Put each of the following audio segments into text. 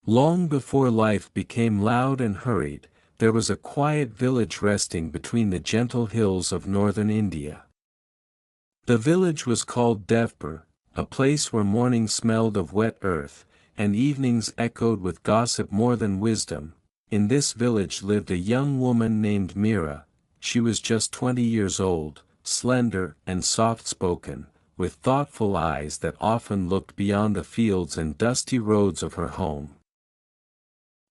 Long before life became loud and hurried, there was a quiet village resting between the gentle hills of northern India. The village was called Devpur, a place where mornings smelled of wet earth, and evenings echoed with gossip more than wisdom. In this village lived a young woman named Mira. She was just 20 years old, slender and soft-spoken, with thoughtful eyes that often looked beyond the fields and dusty roads of her home.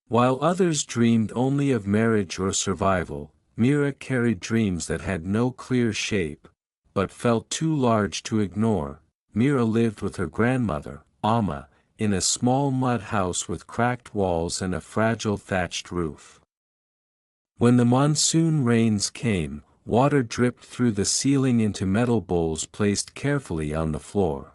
While others dreamed only of marriage or survival, Mira carried dreams that had no clear shape, but felt too large to ignore. Mira lived with her grandmother, Amma, in a small mud house with cracked walls and a fragile thatched roof. When the monsoon rains came, water dripped through the ceiling into metal bowls placed carefully on the floor.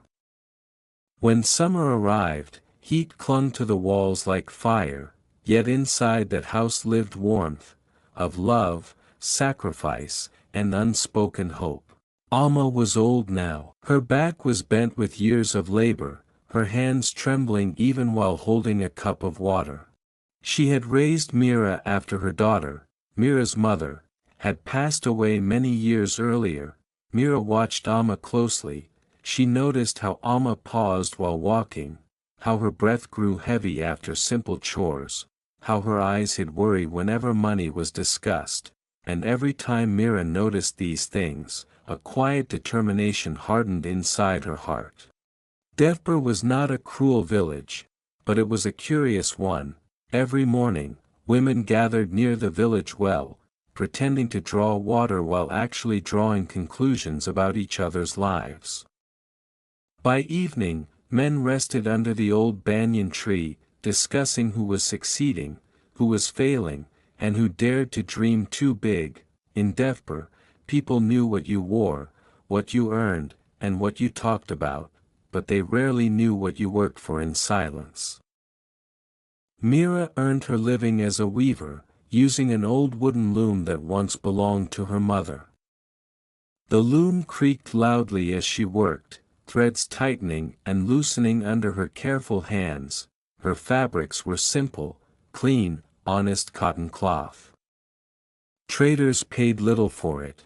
When summer arrived, heat clung to the walls like fire, yet inside that house lived warmth, of love, sacrifice, and unspoken hope. Alma was old now. Her back was bent with years of labor, her hands trembling even while holding a cup of water. She had raised Mira after her daughter, Mira's mother, had passed away many years earlier. Mira watched Alma closely. She noticed how Alma paused while walking, how her breath grew heavy after simple chores, how her eyes hid worry whenever money was discussed, and every time Mira noticed these things, a quiet determination hardened inside her heart. Devpur was not a cruel village, but it was a curious one. Every morning, women gathered near the village well, pretending to draw water while actually drawing conclusions about each other's lives. By evening, men rested under the old banyan tree, discussing who was succeeding, who was failing, and who dared to dream too big. In Devpur, people knew what you wore, what you earned, and what you talked about, but they rarely knew what you worked for in silence. Mira earned her living as a weaver, using an old wooden loom that once belonged to her mother. The loom creaked loudly as she worked, threads tightening and loosening under her careful hands. Her fabrics were simple, clean, honest cotton cloth. Traders paid little for it.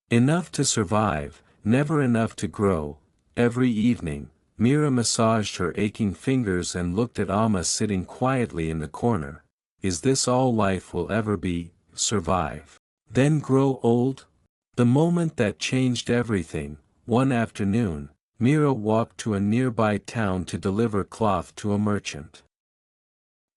Enough to survive, never enough to grow. Every evening, Mira massaged her aching fingers and looked at Amma sitting quietly in the corner. Is this all life will ever be? Survive, then grow old? The moment that changed everything. One afternoon, Mira walked to a nearby town to deliver cloth to a merchant.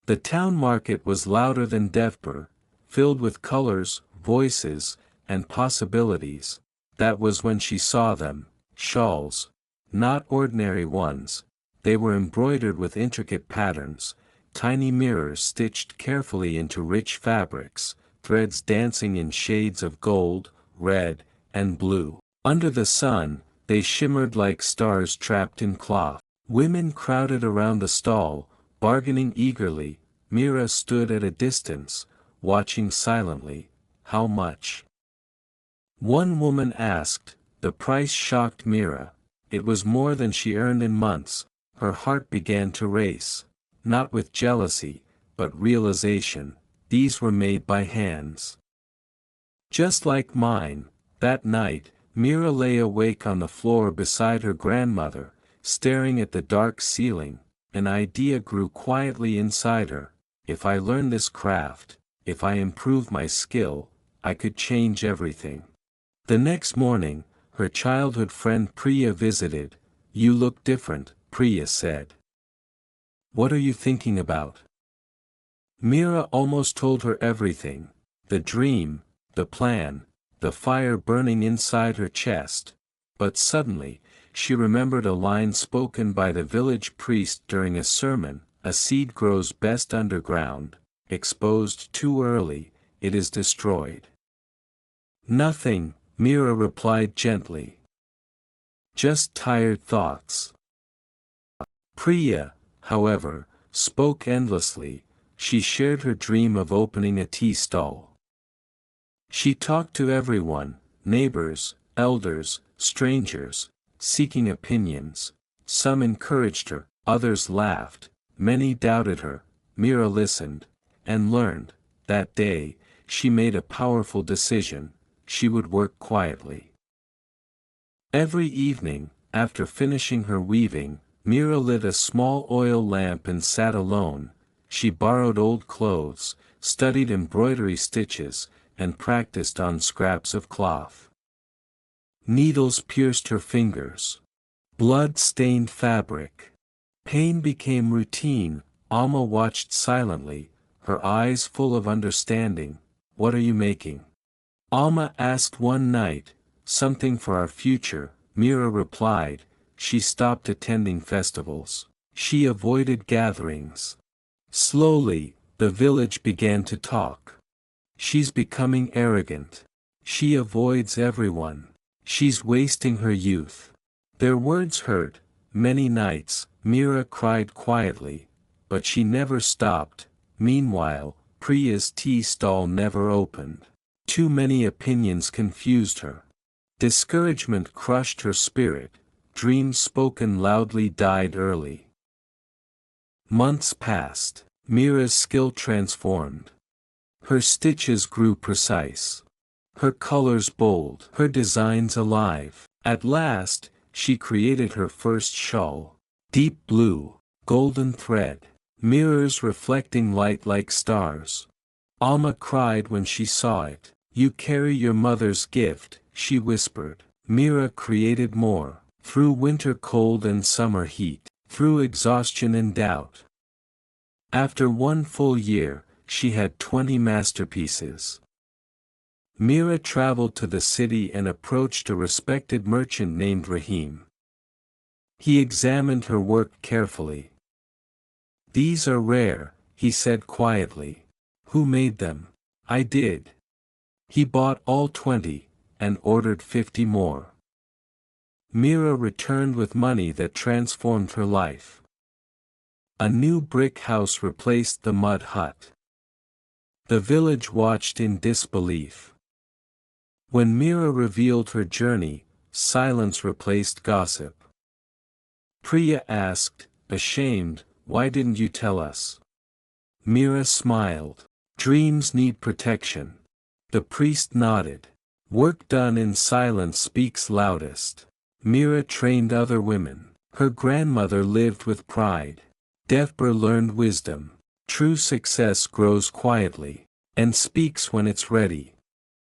The town market was louder than Devpur, filled with colors, voices, and possibilities. That was when she saw them, shawls. Not ordinary ones, they were embroidered with intricate patterns, tiny mirrors stitched carefully into rich fabrics, threads dancing in shades of gold, red, and blue. Under the sun, they shimmered like stars trapped in cloth. Women crowded around the stall, bargaining eagerly. Mira stood at a distance, watching silently. How much? One woman asked. The price shocked Mira. It was more than she earned in months. Her heart began to race, not with jealousy, but realization. These were made by hands just like mine. That night, Mira lay awake on the floor beside her grandmother, staring at the dark ceiling. An idea grew quietly inside her. If I learn this craft, if I improve my skill, I could change everything. The next morning, her childhood friend Priya visited. You look different, Priya said. What are you thinking about? Mira almost told her everything. The dream, the plan, the fire burning inside her chest. But suddenly, she remembered a line spoken by the village priest during a sermon. A seed grows best underground. Exposed too early, it is destroyed. Nothing, Mira replied gently. Just tired thoughts. Priya, however, spoke endlessly. She shared her dream of opening a tea stall. She talked to everyone, neighbors, elders, strangers, seeking opinions. Some encouraged her, others laughed, many doubted her. Mira listened, and learned. That day, she made a powerful decision: she would work quietly. Every evening, after finishing her weaving, Mira lit a small oil lamp and sat alone. She borrowed old clothes, studied embroidery stitches, and practiced on scraps of cloth. Needles pierced her fingers. Blood stained fabric. Pain became routine. Alma watched silently, her eyes full of understanding. "What are you making?" Alma asked one night. "Something for our future," Mira replied. She stopped attending festivals. She avoided gatherings. Slowly, the village began to talk. "She's becoming arrogant. She avoids everyone. She's wasting her youth." Their words hurt. Many nights, Mira cried quietly, but she never stopped. Meanwhile, Priya's tea stall never opened. Too many opinions confused her. Discouragement crushed her spirit. Dreams spoken loudly died early. Months passed. Mira's skill transformed. Her stitches grew precise. Her colors bold. Her designs alive. At last, she created her first shawl. Deep blue, golden thread, mirrors reflecting light like stars. Alma cried when she saw it. "You carry your mother's gift," she whispered. Mira created more. Through winter cold and summer heat. Through exhaustion and doubt. After one full year, she had 20 masterpieces. Mira traveled to the city and approached a respected merchant named Rahim. He examined her work carefully. "These are rare," he said quietly. "Who made them?" "I did." He bought all 20, and ordered 50 more. Mira returned with money that transformed her life. A new brick house replaced the mud hut. The village watched in disbelief. When Mira revealed her journey, silence replaced gossip. Priya asked, ashamed, "Why didn't you tell us?" Mira smiled. "Dreams need protection." The priest nodded. "Work done in silence speaks loudest." Mira trained other women. Her grandmother lived with pride. Devbir learned wisdom. True success grows quietly, and speaks when it's ready.